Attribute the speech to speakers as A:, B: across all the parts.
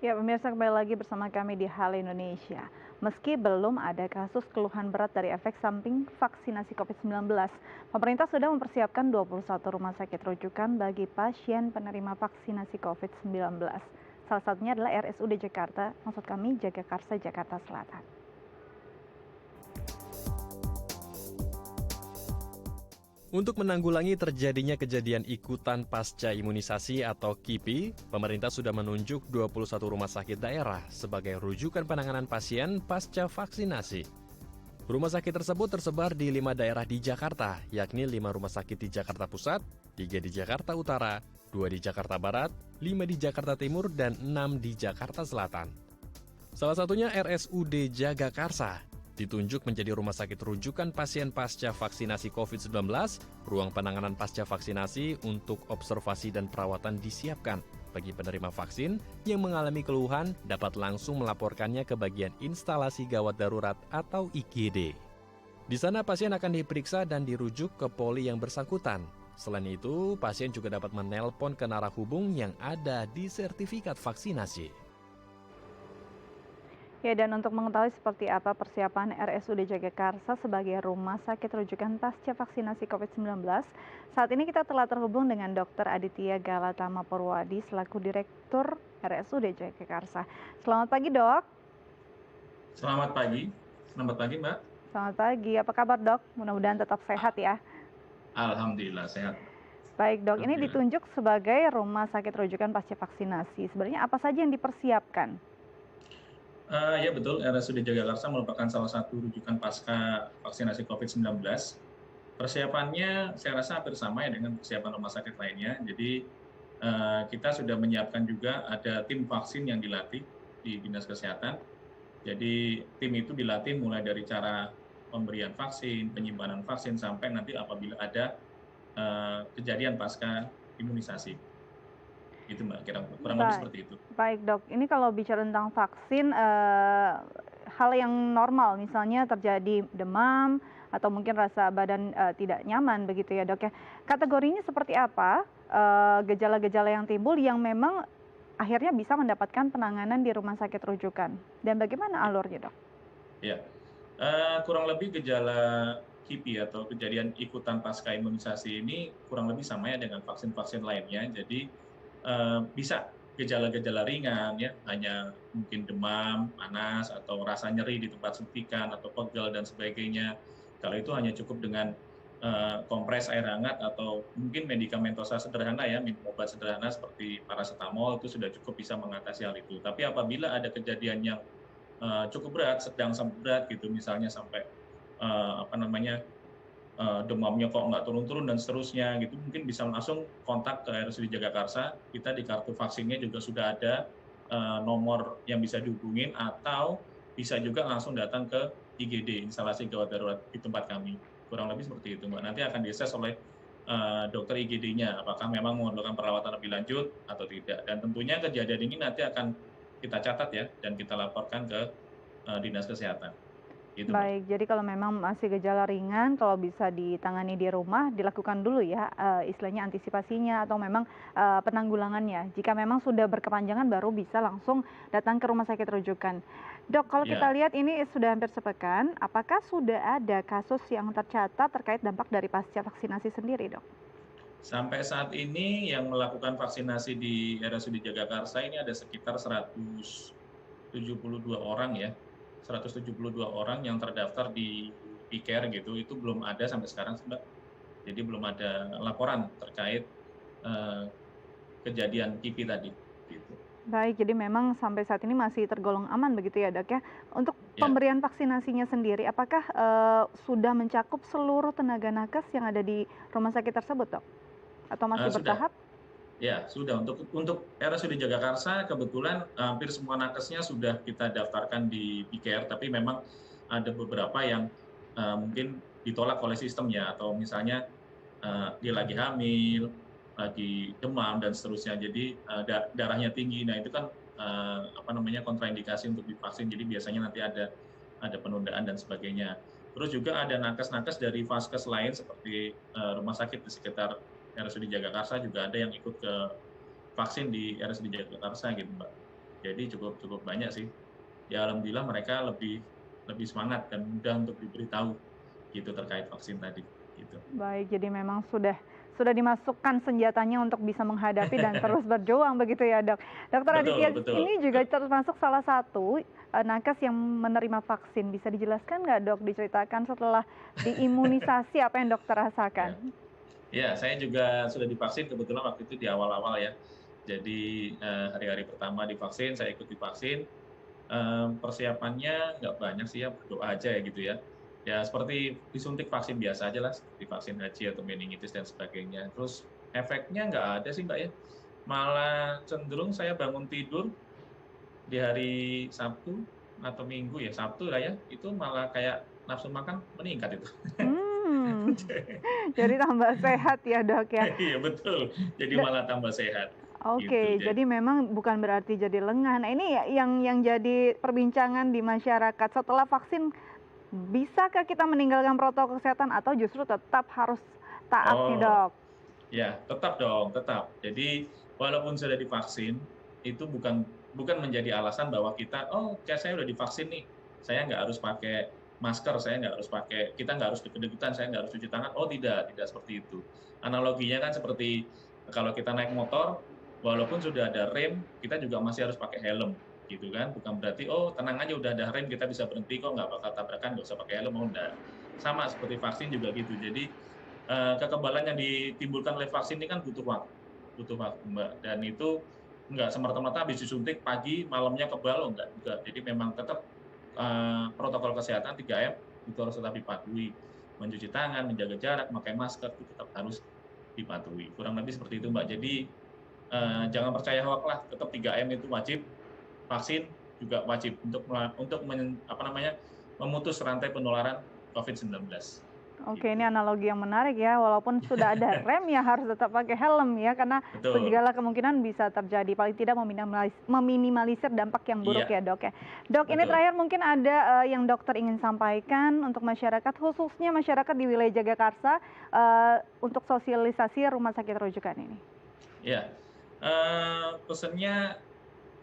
A: Ya, pemirsa kembali lagi bersama kami di Hal Indonesia. Meski belum ada kasus keluhan berat dari efek samping vaksinasi COVID-19, pemerintah sudah mempersiapkan 21 rumah sakit rujukan bagi pasien penerima vaksinasi COVID-19. Salah satunya adalah RSUD Jakarta, maksud kami Jagakarsa, Jakarta Selatan.
B: Untuk menanggulangi terjadinya kejadian ikutan pasca imunisasi atau KIPI, pemerintah sudah menunjuk 21 rumah sakit daerah sebagai rujukan penanganan pasien pasca vaksinasi. Rumah sakit tersebut tersebar di 5 daerah di Jakarta, yakni 5 rumah sakit di Jakarta Pusat, 3 di Jakarta Utara, 2 di Jakarta Barat, 5 di Jakarta Timur, dan 6 di Jakarta Selatan. Salah satunya RSUD Jagakarsa ditunjuk menjadi rumah sakit rujukan pasien pasca vaksinasi COVID-19. Ruang penanganan pasca vaksinasi untuk observasi dan perawatan disiapkan bagi penerima vaksin yang mengalami keluhan dapat langsung melaporkannya ke bagian instalasi gawat darurat atau IGD. Di sana pasien akan diperiksa dan dirujuk ke poli yang bersangkutan. Selain itu, pasien juga dapat menelpon ke narah hubung yang ada di sertifikat vaksinasi.
A: Ya, dan untuk mengetahui seperti apa persiapan RSUD Jagakarsa sebagai rumah sakit rujukan pasca vaksinasi COVID-19, saat ini kita telah terhubung dengan Dr. Aditya Galatama Purwadi selaku Direktur RSUD Jagakarsa. Selamat pagi, Dok.
C: Selamat pagi Mbak.
A: Selamat pagi, apa kabar, Dok? Mudah-mudahan tetap sehat ya.
C: Alhamdulillah sehat.
A: Baik, Dok, ini
C: Alhamdulillah.
A: ditunjuk sebagai rumah sakit rujukan pasca vaksinasi. Sebenarnya apa saja yang dipersiapkan?
C: Ya betul, RSUD Jagakarsa merupakan salah satu rujukan pasca vaksinasi COVID-19. Persiapannya saya rasa hampir sama ya dengan persiapan rumah sakit lainnya. Jadi kita sudah menyiapkan juga ada tim vaksin yang dilatih di Dinas Kesehatan. Jadi tim itu dilatih mulai dari cara pemberian vaksin, penyimpanan vaksin, sampai nanti apabila ada kejadian pasca imunisasi. Itu Mbak, kurang lebih seperti itu.
A: Baik, Dok. Ini kalau bicara tentang vaksin, hal yang normal, misalnya terjadi demam atau mungkin rasa badan tidak nyaman begitu ya, Dok ya. Kategorinya seperti apa gejala-gejala yang timbul yang memang akhirnya bisa mendapatkan penanganan di rumah sakit rujukan? Dan bagaimana alurnya, Dok?
C: Ya, kurang lebih gejala KIPI atau kejadian ikutan pasca imunisasi ini kurang lebih sama ya dengan vaksin-vaksin lainnya. Jadi bisa gejala-gejala ringan ya, hanya mungkin demam, panas, atau rasa nyeri di tempat suntikan atau pegel dan sebagainya. Kalau itu hanya cukup dengan kompres air hangat atau mungkin medikamentosa sederhana ya, minum obat sederhana seperti paracetamol itu sudah cukup bisa mengatasi hal itu. Tapi apabila ada kejadian yang cukup berat, sedang sampai berat gitu, misalnya sampai demamnya kok nggak turun-turun dan seterusnya gitu, mungkin bisa langsung kontak ke RSUD Jagakarsa. Kita di kartu vaksinnya juga sudah ada nomor yang bisa dihubungin, atau bisa juga langsung datang ke IGD, instalasi gawat darurat di tempat kami. Kurang lebih seperti itu Mbak. Nanti akan diakses oleh dokter IGD-nya, apakah memang memerlukan perawatan lebih lanjut atau tidak. Dan tentunya kejadian ini nanti akan kita catat ya, dan kita laporkan ke Dinas Kesehatan. Gitu, Mbak.
A: Baik, jadi kalau memang masih gejala ringan, kalau bisa ditangani di rumah, dilakukan dulu ya, istilahnya antisipasinya atau memang penanggulangannya. Jika memang sudah berkepanjangan, baru bisa langsung datang ke rumah sakit rujukan. Dok, kalau kita
C: Ya.
A: lihat ini sudah hampir sepekan, apakah sudah ada kasus yang tercatat terkait dampak dari pasca vaksinasi sendiri, Dok?
C: Sampai saat ini yang melakukan vaksinasi di RSUD Jagakarsa ini ada sekitar 172 orang ya, 172 orang yang terdaftar di e-care gitu, itu belum ada sampai sekarang Mbak. Jadi belum ada laporan terkait kejadian KIPI tadi, gitu.
A: Baik, jadi memang sampai saat ini masih tergolong aman begitu ya, Dok ya. Untuk
C: Ya.
A: pemberian vaksinasinya sendiri, apakah sudah mencakup seluruh tenaga nakes yang ada di rumah sakit tersebut, Dok? Atau masih
C: Sudah.
A: bertahap?
C: Ya, sudah. Untuk RSUD Jagakarsa kebetulan hampir semua nakesnya sudah kita daftarkan di e-care, tapi memang ada beberapa yang mungkin ditolak oleh sistemnya, atau misalnya dia lagi hamil, lagi demam dan seterusnya. Jadi darahnya tinggi. Nah, itu kan kontraindikasi untuk divaksin. Jadi biasanya nanti ada penundaan dan sebagainya. Terus juga ada nakes-nakes dari vaskes lain seperti rumah sakit di sekitar RSUD Jagakarsa juga ada yang ikut ke vaksin di RSUD Jagakarsa gitu Mbak. Jadi cukup cukup banyak sih. Ya alhamdulillah mereka lebih lebih semangat dan mudah untuk diberitahu gitu terkait vaksin tadi, gitu.
A: Baik, jadi memang sudah dimasukkan senjatanya untuk bisa menghadapi dan terus berjuang begitu ya, Dok. Dokter
C: Betul
A: Aditya
C: betul.
A: ini juga termasuk salah satu nakes yang menerima vaksin. Bisa dijelaskan nggak, Dok? Diceritakan setelah diimunisasi apa yang dokter rasakan?
C: Ya. Ya, saya juga sudah divaksin kebetulan waktu itu di awal-awal ya. Jadi, hari-hari pertama divaksin, saya ikut divaksin, persiapannya nggak banyak sih ya, berdoa aja ya gitu ya. Ya seperti disuntik vaksin biasa aja lah, seperti vaksin HJ atau meningitis dan sebagainya. Terus efeknya nggak ada sih Mbak ya, malah cenderung saya bangun tidur di hari Sabtu atau Minggu ya, Sabtu lah ya, itu malah kayak nafsu makan meningkat itu.
A: Hmm, jadi tambah sehat ya, Dok ya.
C: Iya betul, jadi
A: Da
C: malah tambah sehat, gitu.
A: Oke, jadi memang bukan berarti jadi lengah. Nah, ini yang jadi perbincangan di masyarakat. Setelah vaksin, bisakah kita meninggalkan protokol kesehatan atau justru tetap harus taat nih,
C: Oh,
A: Dok?
C: ya tetap dong, tetap. Jadi walaupun sudah divaksin, itu bukan bukan menjadi alasan bahwa kita, "Oh, kayak saya udah divaksin nih, saya nggak harus pakai masker, saya nggak harus pakai kita nggak harus deket-deketan, saya nggak harus cuci tangan." Oh tidak, tidak seperti itu. Analoginya kan seperti kalau kita naik motor, walaupun sudah ada rem, kita juga masih harus pakai helm, gitu kan. Bukan berarti, "Oh tenang aja udah ada rem, kita bisa berhenti kok, nggak bakal tabrakan, nggak usah pakai helm." Oh enggak. Sama seperti vaksin juga gitu. Jadi kekebalan yang ditimbulkan oleh vaksin ini kan butuh waktu Mbak, dan itu nggak semerta-merta habis disuntik pagi, malamnya kebal, oh enggak juga. Jadi memang tetap, protokol kesehatan 3M itu harus tetap dipatuhi. Mencuci tangan, menjaga jarak, memakai masker itu tetap harus dipatuhi. Kurang lebih seperti itu Mbak. Jadi, jangan percaya hoak lah, tetap 3M itu wajib, vaksin juga wajib untuk memutus rantai penularan COVID-19,
A: Oke, ini
C: gitu.
A: analogi yang menarik ya. Walaupun sudah ada rem ya harus tetap pakai helm ya, karena
C: Betul,
A: segala kemungkinan bisa terjadi. Paling tidak meminimalisir dampak yang buruk
C: iya,
A: ya, Dok ya. Dok, ini
C: betul.
A: terakhir mungkin ada yang dokter ingin sampaikan untuk masyarakat, khususnya masyarakat di wilayah Jagakarsa, untuk sosialisasi rumah sakit rujukan ini.
C: Iya, pesannya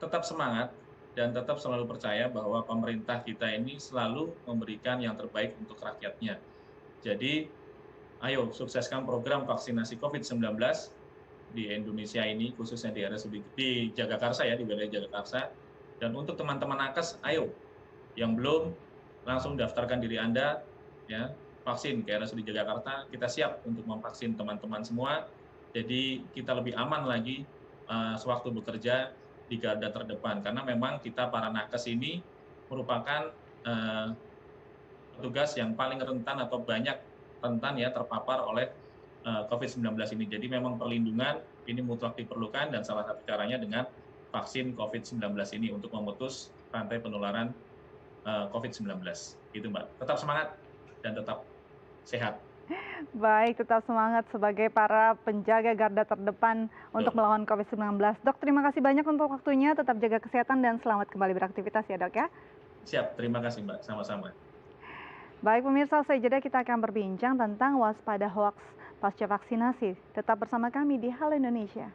C: tetap semangat dan tetap selalu percaya bahwa pemerintah kita ini selalu memberikan yang terbaik untuk rakyatnya. Jadi, ayo sukseskan program vaksinasi COVID-19 di Indonesia ini, khususnya di RSUD di Jagakarsa ya, di wilayah Jagakarsa. Dan untuk teman-teman nakes, ayo yang belum langsung daftarkan diri Anda ya, vaksin ke RSUD Jagakarta. Kita siap untuk memvaksin teman-teman semua. Jadi kita lebih aman lagi sewaktu bekerja di garda terdepan karena memang kita para nakes ini merupakan petugas yang paling rentan atau banyak rentan ya terpapar oleh COVID-19 ini. Jadi memang perlindungan ini mutlak diperlukan dan salah satu caranya dengan vaksin COVID-19 ini untuk memutus rantai penularan COVID-19. Gitu Mbak. Tetap semangat dan tetap sehat.
A: Baik, tetap semangat sebagai para penjaga garda terdepan untuk
C: Betul.
A: melawan COVID-19. Dok, terima kasih banyak untuk waktunya. Tetap jaga kesehatan dan selamat kembali beraktivitas ya, Dok ya.
C: Siap, terima kasih Mbak. Sama-sama.
A: Baik pemirsa, usai jeda kita akan berbincang tentang waspada hoaks pasca vaksinasi. Tetap bersama kami di Halo Indonesia.